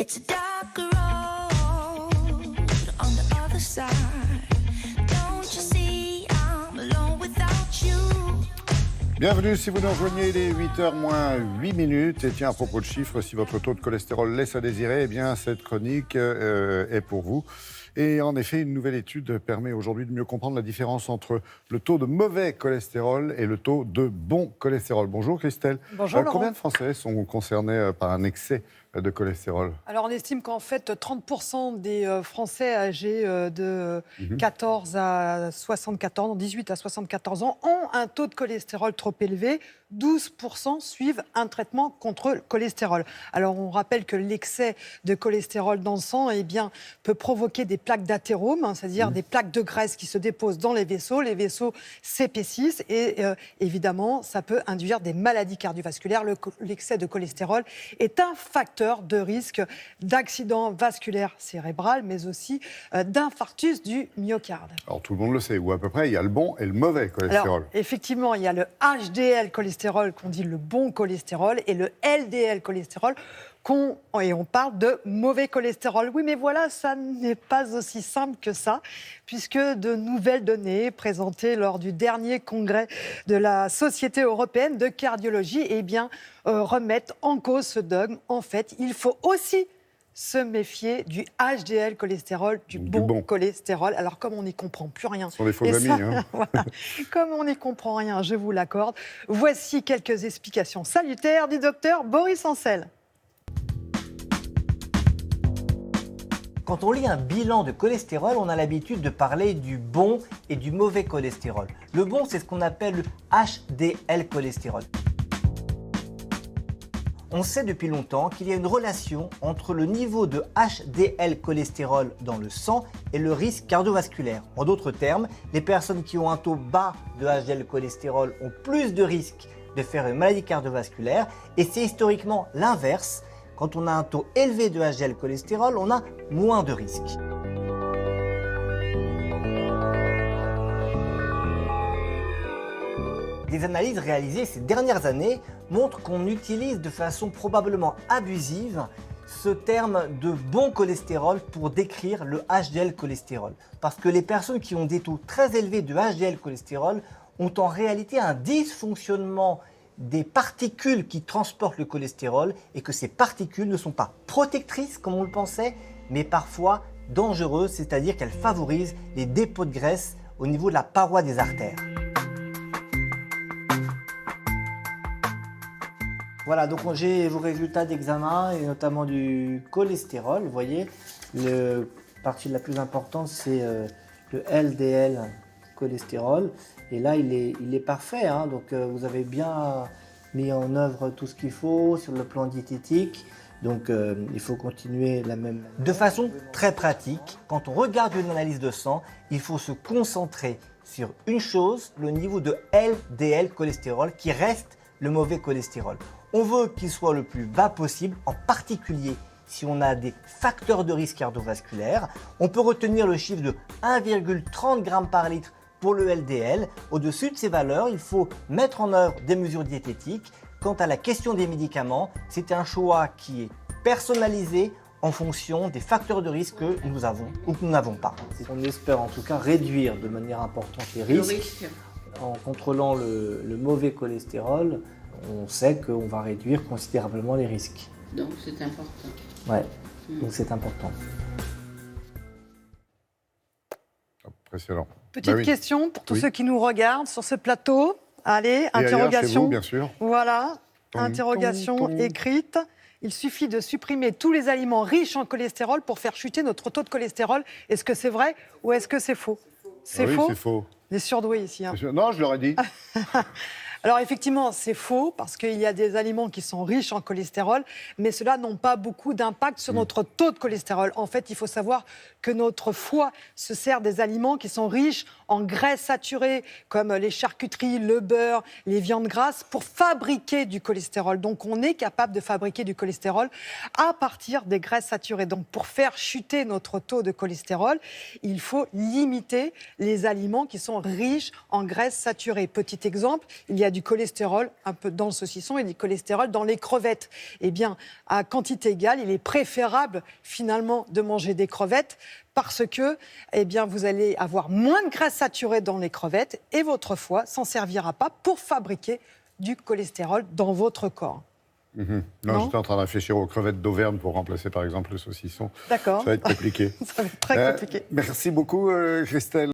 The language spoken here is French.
It's a dark road on the other side. Don't you see I'm alone without you? Bienvenue si vous nous rejoignez, il est 8h moins 8 minutes. Et tiens, à propos de chiffres, si votre taux de cholestérol laisse à désirer, eh bien cette chronique est pour vous. Et en effet, une nouvelle étude permet aujourd'hui de mieux comprendre la différence entre le taux de mauvais cholestérol et le taux de bon cholestérol. Bonjour Christelle. Bonjour Laurent. Combien de Français sont concernés par un excès de cholestérol? Alors on estime qu'en fait 30% des Français âgés de 14 à 74 ans, 18 à 74 ans ont un taux de cholestérol trop élevé. 12% suivent un traitement contre le cholestérol. Alors on rappelle que l'excès de cholestérol dans le sang peut provoquer des plaques d'athérome, c'est-à-dire des plaques de graisse qui se déposent dans les vaisseaux s'épaississent et évidemment ça peut induire des maladies cardiovasculaires. L'excès de cholestérol est un facteur de risque d'accident vasculaire cérébral, mais aussi d'infarctus du myocarde. Alors tout le monde le sait, ou à peu près, il y a le bon et le mauvais cholestérol. Alors, effectivement, il y a le HDL cholestérol qu'on dit le bon cholestérol et le LDL cholestérol et on parle de mauvais cholestérol. Oui, mais voilà, ça n'est pas aussi simple que ça, puisque de nouvelles données présentées lors du dernier congrès de la Société européenne de cardiologie remettent en cause ce dogme. En fait, il faut aussi se méfier du HDL cholestérol, du bon cholestérol. Alors, comme on n'y comprend plus rien... Ce sont des faux amis. Voilà, comme on n'y comprend rien, je vous l'accorde. Voici quelques explications salutaires du docteur Boris Ancel. Quand on lit un bilan de cholestérol, on a l'habitude de parler du bon et du mauvais cholestérol. Le bon, c'est ce qu'on appelle le HDL cholestérol. On sait depuis longtemps qu'il y a une relation entre le niveau de HDL cholestérol dans le sang et le risque cardiovasculaire. En d'autres termes, les personnes qui ont un taux bas de HDL cholestérol ont plus de risques de faire une maladie cardiovasculaire et c'est historiquement l'inverse. Quand on a un taux élevé de HDL cholestérol, on a moins de risques. Des analyses réalisées ces dernières années montrent qu'on utilise de façon probablement abusive ce terme de bon cholestérol pour décrire le HDL cholestérol. Parce que les personnes qui ont des taux très élevés de HDL cholestérol ont en réalité un dysfonctionnement des particules qui transportent le cholestérol et que ces particules ne sont pas protectrices comme on le pensait, mais parfois dangereuses, c'est-à-dire qu'elles favorisent les dépôts de graisse au niveau de la paroi des artères. Voilà, donc j'ai vos résultats d'examen et notamment du cholestérol. Vous voyez, la partie la plus importante, c'est le LDL cholestérol. Et là, il est parfait. Donc, vous avez bien mis en œuvre tout ce qu'il faut sur le plan diététique. Donc, il faut continuer la même manière. De façon très pratique, quand on regarde une analyse de sang, il faut se concentrer sur une chose, le niveau de LDL cholestérol qui reste le mauvais cholestérol. On veut qu'il soit le plus bas possible, en particulier si on a des facteurs de risque cardiovasculaire. On peut retenir le chiffre de 1,30 g par litre pour le LDL. Au-dessus de ces valeurs, il faut mettre en œuvre des mesures diététiques. Quant à la question des médicaments, c'est un choix qui est personnalisé en fonction des facteurs de risque que nous avons ou que nous n'avons pas. On espère en tout cas réduire de manière importante les risques. En contrôlant le mauvais cholestérol, on sait qu'on va réduire considérablement les risques. Donc c'est important. Ouais, donc c'est important. Impressionnant. Petite question pour tous ceux qui nous regardent sur ce plateau. Allez, interrogation. Ailleurs, chez vous, bien sûr. Voilà, interrogation écrite. Il suffit de supprimer tous les aliments riches en cholestérol pour faire chuter notre taux de cholestérol. Est-ce que c'est vrai ou est-ce que c'est faux? C'est faux. C'est faux. On est surdoués ici. Non, je l'aurais dit. Alors effectivement, c'est faux parce qu'il y a des aliments qui sont riches en cholestérol, mais ceux-là n'ont pas beaucoup d'impact sur notre taux de cholestérol. En fait, il faut savoir que notre foie se sert des aliments qui sont riches en graisses saturées, comme les charcuteries, le beurre, les viandes grasses, pour fabriquer du cholestérol. Donc on est capable de fabriquer du cholestérol à partir des graisses saturées. Donc pour faire chuter notre taux de cholestérol, il faut limiter les aliments qui sont riches en graisses saturées. Petit exemple, il y a du cholestérol un peu dans le saucisson et du cholestérol dans les crevettes. Eh bien, à quantité égale, il est préférable finalement de manger des crevettes parce que eh bien, vous allez avoir moins de graisse saturée dans les crevettes et votre foie s'en servira pas pour fabriquer du cholestérol dans votre corps. Non, j'étais en train de réfléchir aux crevettes d'Auvergne pour remplacer par exemple le saucisson. D'accord. Ça va être compliqué. Ça va être très compliqué. Merci beaucoup, Christelle.